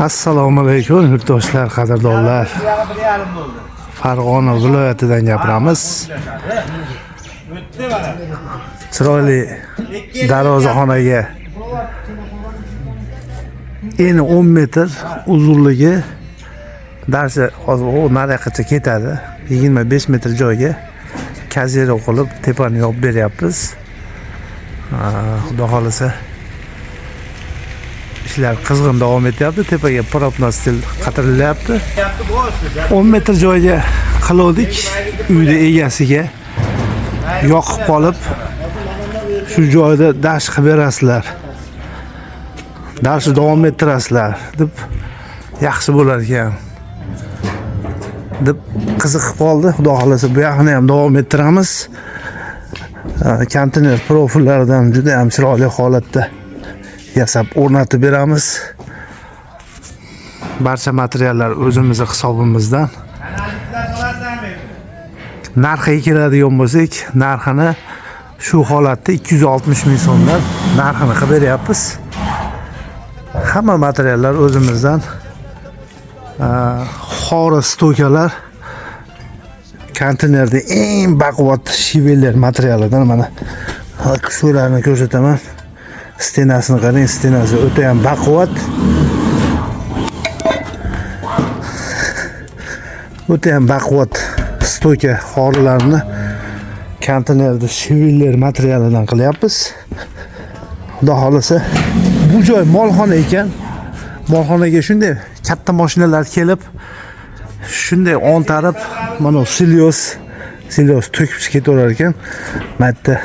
Assalomu alaykum yurtdoshlar, qadrdonlar. Farg'ona viloyatidan gapiramiz. Chiroyli darvozaxonaga eni 10 metr, uzunligi darcha hozir u nariyoqgacha ketadi. 25 metr joyga kazero qilib tepani yopib beryapmiz. Xudo xolasa ishlar qizg'in davom etyapti. Tepaga propnostil qatirilyapti. 10 metr joyga qildik. Uyda egasiga yoqib qolib shu joyda dash qilib berasizlar. Darshni davom ettirasizlar deb yaxshi bo'lar ekan deb qiziqib qoldi. Xudo xolasa bu yoqni ham davom ettiramiz. Konteyner profillaridan juda ham chiroyli holatda yasab o'rnatib beramiz. Barcha materiallar o'zimizning hisobimizdan. Narxiga keladigan bo'lsak, narxini shu holatda 260 ming so'mdan narxini qilib beryapmiz. Hamma materiallar o'zimizdan. Xori stokalar konteynerda eng baquvvat shiveler materialidan mana kuchlarni ko'rsataman. Stenasini qarang, stenasi o'ta ham baquvvat. O'ta ham baquvvat stoka xorilarni konteynerda shiveler materialidan qilyapmiz. Xudo xolasa bu joy molxona ekan. Molxonaga shunday katta mashinalar kelib, shunday ontarib, mana silyos to'kib ketaverar ekan. Mayda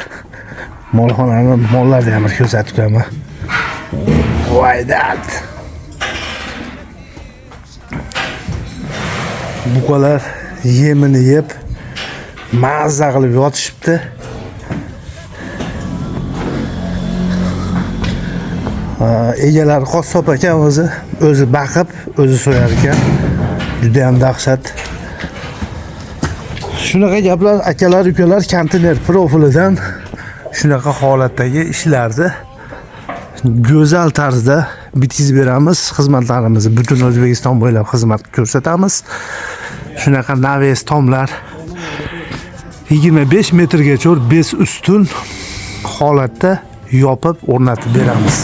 molxonani mollarni ham ko'rsatib qo'yaman. Voydat. Buqalar yemini yeb mazza qilib yotishibdi. Egalari qassob ekan, o'zi baqib, o'zi so'yar ekan. Juda ham dahshat. Shunaqa gaplar, akalar, ukalar, konteyner profilidan shunaqa holatdagi ishlarni go'zal tarzda bitkizib beramiz. Xizmatlarimizni butun O'zbekiston bo'ylab xizmat ko'rsatamiz. Shunaqa naves tomlar 25 metrgacha bez ustun holatda yopib o'rnatib beramiz.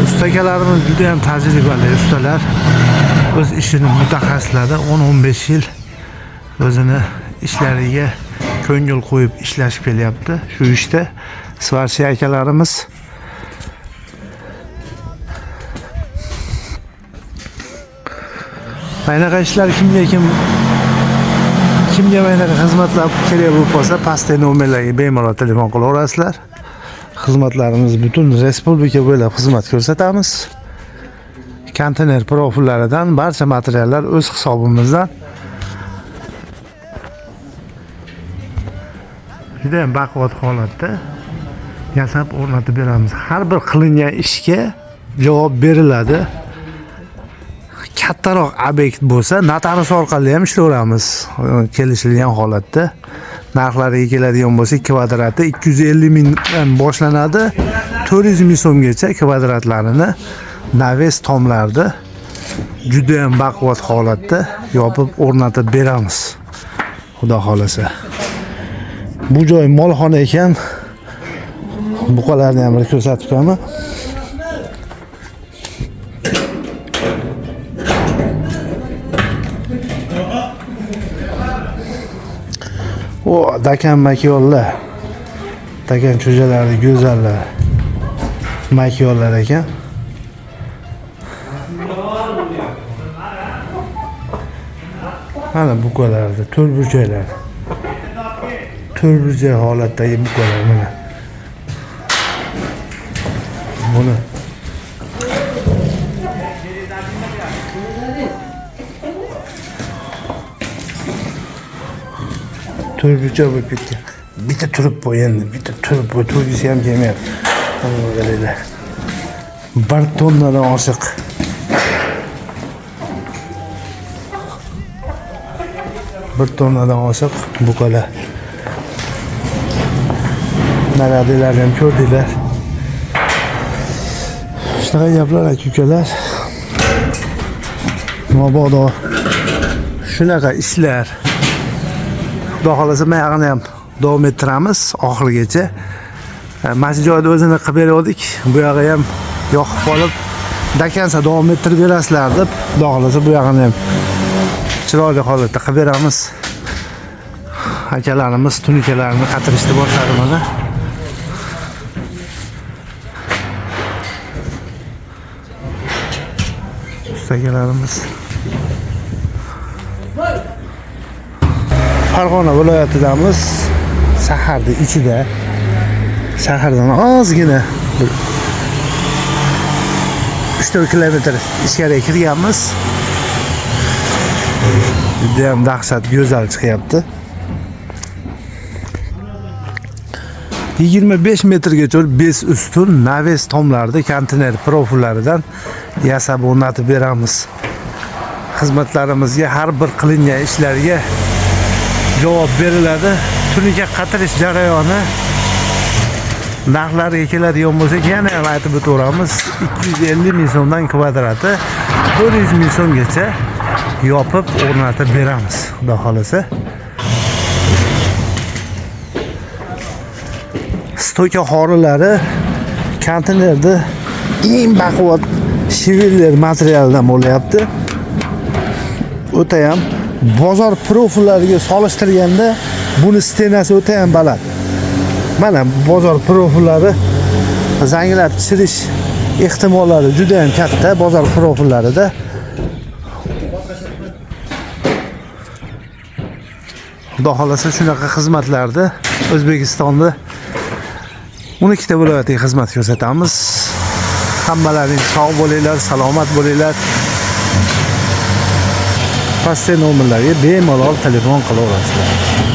Ustakalarimiz juda ham tajribali ustalar. O'z ishining mutaxassislari 10-15 yil o'zini ishlariga ko'ngil qo'yib ishlashib kelyapti. Shu ishda svarchi akalarimiz maynaqa ishlar kimga maynaqa xizmatlar kerak bo'lib qolsa, pastdagi nomerlarga bemalol telefon qilaverasizlar. Xizmatlarimiz butun respublika bo'ylab xizmat ko'rsatamiz. Konteyner profillaridan barcha materiallar o'z hisobimizdan. Juda ham baquvvat holatda yasab o'rnatib beramiz. Har bir qilingan ishga javob beriladi. Kattaroq obyekt bo'lsa, notaris orqali ham ishlayveramiz. Kelishilgan holatda. Narxlariga keladigan bo'lsa, kvadrati 250 mingdan boshlanadi. 400 ming so'mgacha kvadratlarini naves tomlarda juda ham baquvvat holatda yopib o'rnatib beramiz. Xudo xolasa. Bu joy molxona ekan. Buqalarni ham ko'rsatib qo'yaman. O dakan makiyollar. Dakan cho'jalari go'zallar. Makiyollar ekan. Mana buqalarda to'rtburchaklar. To'rtburchak holatdagi buqalar mana. Buni to'rtburchak bo'lib ketgan. Bitta turib qo'y endi, bitta turib qo'y, to'ygisi ham kelmayapti. Qaranglar. 1 tonnadan oshiq. Bir tonnadan oshiq buqalar. Naradilarni ham ko'rdinglar. Shunaqa gaplar aka-ukalar. Mabodo shunaqa ishlar. Xudo xolasa mayog'ini ham davom ettiramiz oxirigacha. Mana shu joyda o'zini qilib berdik. Bu yog'i ham yoqib qolib, dakansa davom ettirib berasizlar deb, xudo xolasa bu yog'ini ham chiroyli holatda qilib beramiz. Akalarimiz tunikalarini qatirishni boshladi mana. Ustakalarimiz Farg'ona viloyatidamiz. Shaharda ichida. Shahardan ozgina 3-4 kilometr ichkariga kirganmiz. Juda ham dahshat go'zal chiqyapti. 25 metrgacha bez ustun naves tomlarida konteyner profillaridan yasab o'rnatib beramiz. Xizmatlarimizga har bir qilingan ishlarga javob beriladi. Tunika qatirish jarayoni narxlariga keladigan bo'lsak, yana ham aytib o'tamiz. 250 ming so'mdan kvadrati 400 ming so'mgacha yopib o'rnatib beramiz, xudo xolasa. Stoka xorilari konteynerda eng baquvvat shiveller materialidan bo'lyapti. O'ta ham bozor profillariga solishtirganda buni stenasi o'ta ham baland. Mana bozor profillari zanglab tushirish ehtimollari juda ham katta bozor profillarida. Xudo xolasa shunaqa xizmatlarda O'zbekistonda 12 ta viloyatga xizmat ko'rsatamiz. Hammalaring sog' bo'linglar, salomat bo'linglar. Pastdagi nomerlarga bemalol telefon qilaverasizlar.